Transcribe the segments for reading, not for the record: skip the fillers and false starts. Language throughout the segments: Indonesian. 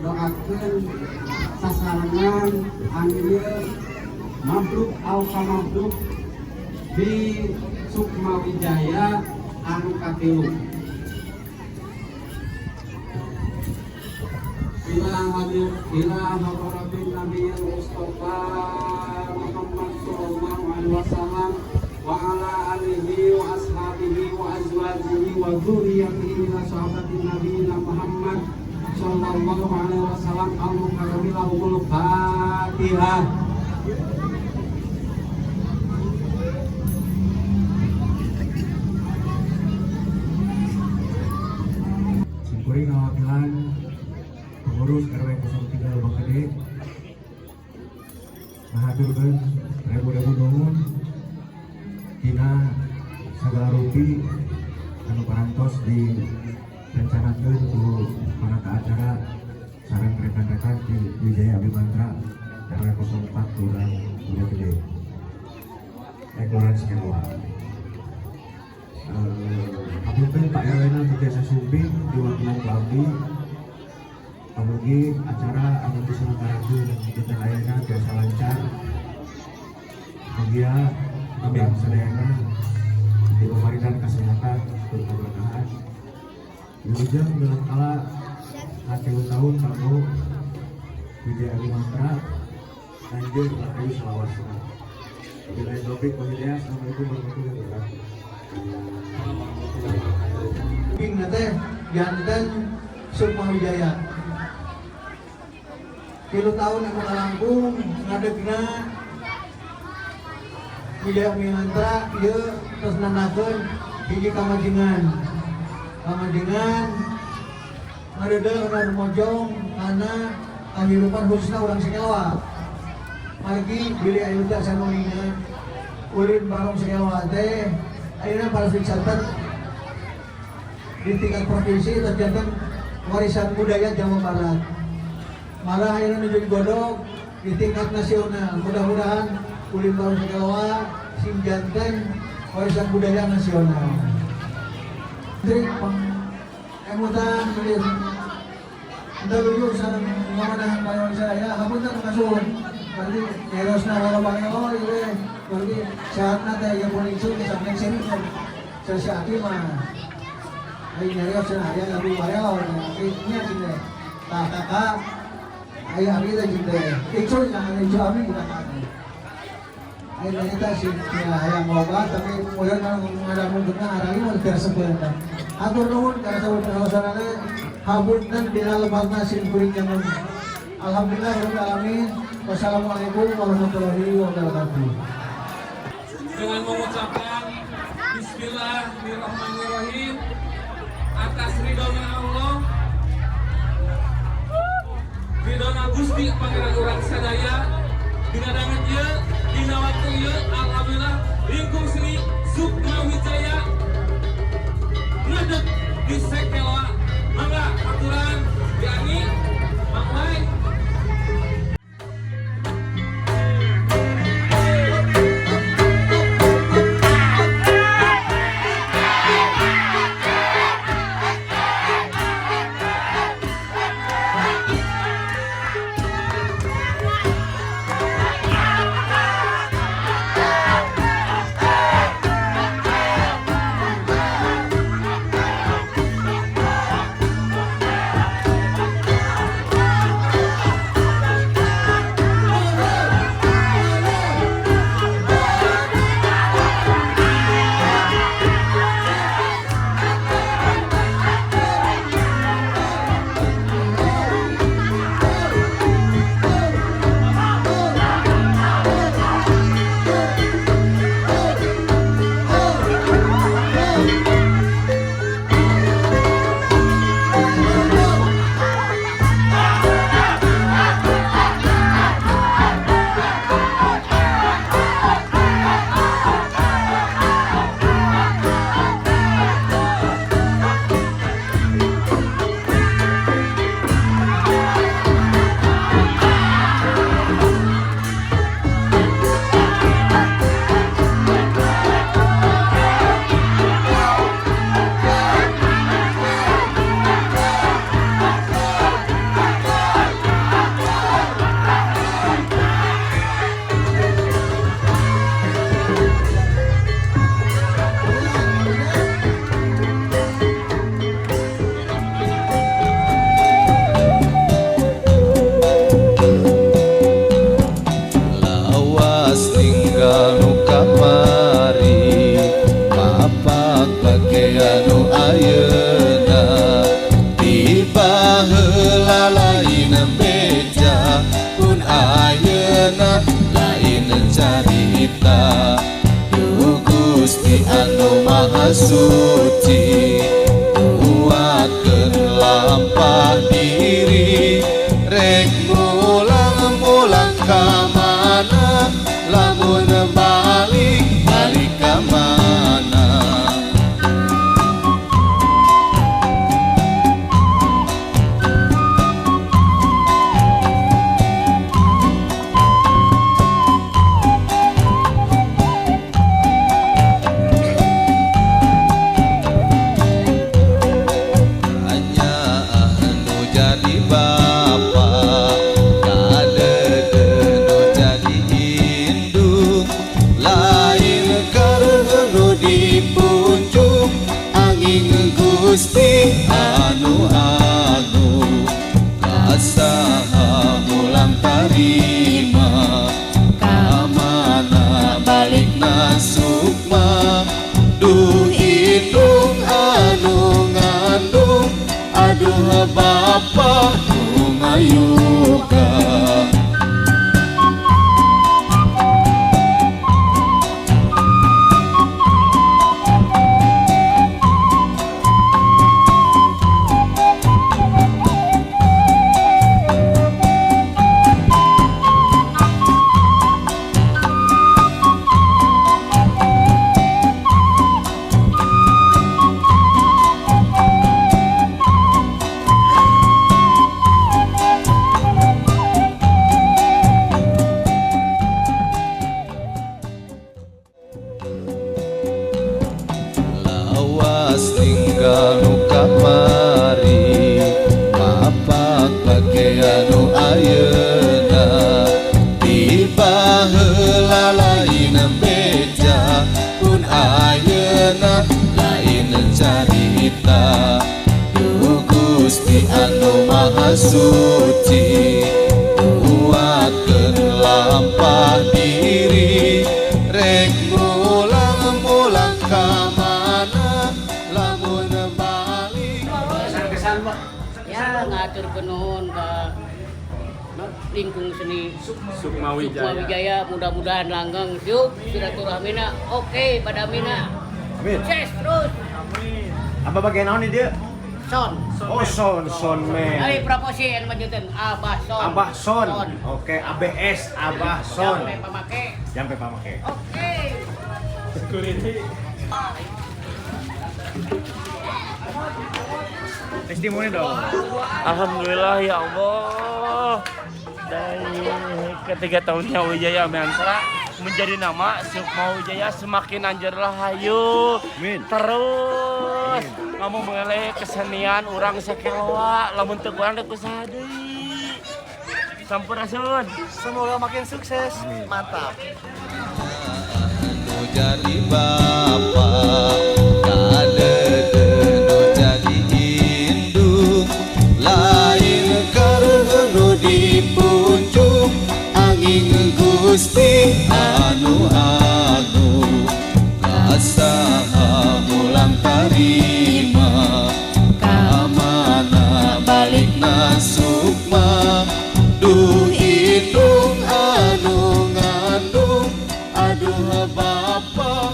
doakeun sasarangan anu mabruk au kamabruk di Sukma Wijaya anu katilu. Ila hadratin Nabiyil Mustafa Muhammad sallallahu alaihi wasallam wa ala alihi wa ashabihi wa azwajihi wa dzurriyyatihi ila sahabatin nabiyina Muhammad sallallahu alaihi wasallam al-mukarramil Fatihah. Simkuring awakilan pengurus RW 03 Lubang Gede mahaturkeun rebu-rebu nuhun tina sagala rupi anu parantos direncanakeun ku panata acara sareng rekan-rekan di Wijaya Abimantra RW 04 Lubang Gede. Kelurahan Sikeloa. Hapunten Pak RW-na tiasa sumping diwakilan ku abdi. Pamugi acara anu diselenggarakeun dinten ayeuna tiasa lancar. Mugia abang sadayana dipamarihan kesehatan tur keberkahan. Wilujeng dalam kala 40 tahun kanggo Wijaya Abimantra lanjut ayu salawasna. Wabillahi taufiq wal hidayah. Assalamualaikum warahmatullahi wabarakatuh. Ping nate janten Sukma Wijaya. 3 tahun aku ngalangkung ngadegna Wijaya Abimantra ieu terus nanakeun hiji kamadingan. Kamadingan ngadeudeuh anu mojong kana kahirupan khususna urang Sikeloa. Margi bilih aya teh sanolina ulin barong Sikeloa teh ayeuna para dicatet di tingkat provinsi tercatat warisan budaya Jawa Barat. Malah ayeuna nuju digodog di tingkat nasional. Mudah-mudahan ulin barong Sikeloa sing janten warisan budaya nasional. Jadi emutan belir udah luyu sareng ngomongna payon saya hapunten kasuhun. Berarti erosna walabang oh ieu berarti saatna teh ya polisi sampai sini sesiati mah ai nyarios cenah aya lagu wareo tapi nya cinta tah kakak aya abi teh cinta icu jangan icu abi kita kan ai kita sih ya hayang loba tapi moyon ada mungkin arali mun biasa beunta atur nuhun ka saudara teh hapunten dina lebagna sin kuring nyamun. Alhamdulillah rabbil alamin. Wassalamualaikum warahmatullahi wabarakatuh. Dengan mengucapkan Bismillahirrahmanirrahim atas ridhonya Allah, ridhona Gusti Pangeran urang sadaya, dina dangan ieu dina waktu ieu alhamdulillah lingkung Sri Sukma Wijaya ngadeg di Sikeloa. Mangga aturan Yani Mang Mai. carita Duh Gusti anu maha suci kuatkeun lampah diri rek mulang-mulang ka mana lamun balik ka mana. Gusti anu agung kasaha mulang tarima kamana balikna sukma duh indung anu ngandung aduh bapa nu ngayuga. Tinggal nu kamari papak pakaian nu ayeuna tiba heula lain beja pun ayeuna lain carita Duh Gusti anu maha suci kuatkeun lampah diri rek mulang-mulang ka ya ngatur penuhun ke lingkung seni Sukma Wijaya, mudah-mudahan langgeng yuk silaturahmina oke pada mina Amin. sukses terus Apa bagian naon dia? son Oh son men. dari proposi yang majutin Abah Son Abah son. Oke, ABS Abah son. sampai pamake Jampe pamake. oke Testimoni dong. Alhamdulillah ya Allah, dari ketiga tahunnya Wijaya Mantra menjadi nama Sukma Wijaya semakin anjurlah hayu. Amin. Terus kamu mengenai kesenian orang sakeloa lamun teu kurang teu kusaha deui. Sampurasun. Semoga makin sukses. Mantap. Nu jadi bapa kadeudeun nu jadi indung lain kareueun dipunjuk angin Gusti anu agung kasaha mulang tarima kamana balikna sukma duh indung anu ngandung aduh bapa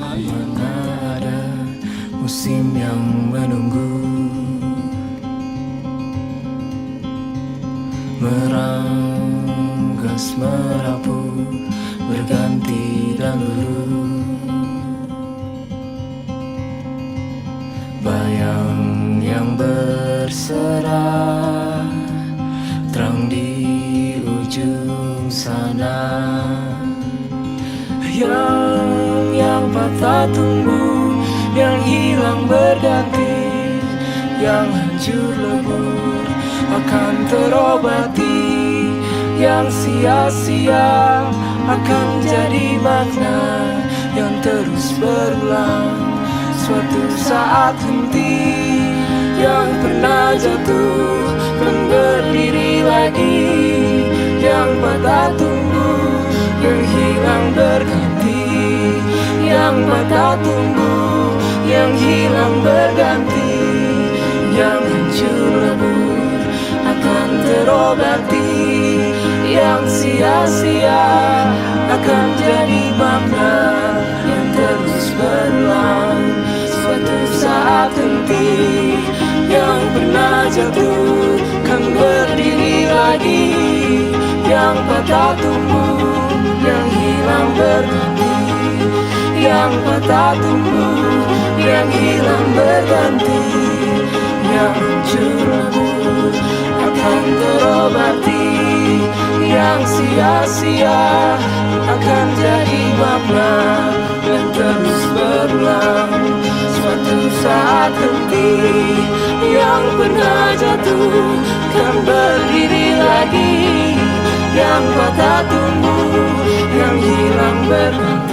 mana ada musim yang menunggu meranggas merapu berganti dan lulu bayang yang berserah terang di ujung sana yang patah tumbuh, yang hilang berganti, yang hancur lebur akan terobati, yang sia-sia akan jadi makna yang terus berulang. Suatu saat henti, yang pernah jatuh kan berdiri lagi, yang patah tumbuh, yang hilang berganti, yang patah tumbuh, yang hilang berganti, yang hancur lebur akan terobati, yang sia-sia akan jadi makna yang terus berulang. Suatu saat henti, yang pernah jatuh kan berdiri lagi, yang patah tumbuh, yang hilang berganti, yang patah tumbuh, yang hilang berganti, yang hancur lebur akan terobati, yang sia-sia akan jadi makna yang terus berulang. Suatu saat henti, yang pernah jatuh kan berdiri lagi, yang patah tumbuh, yang hilang berganti,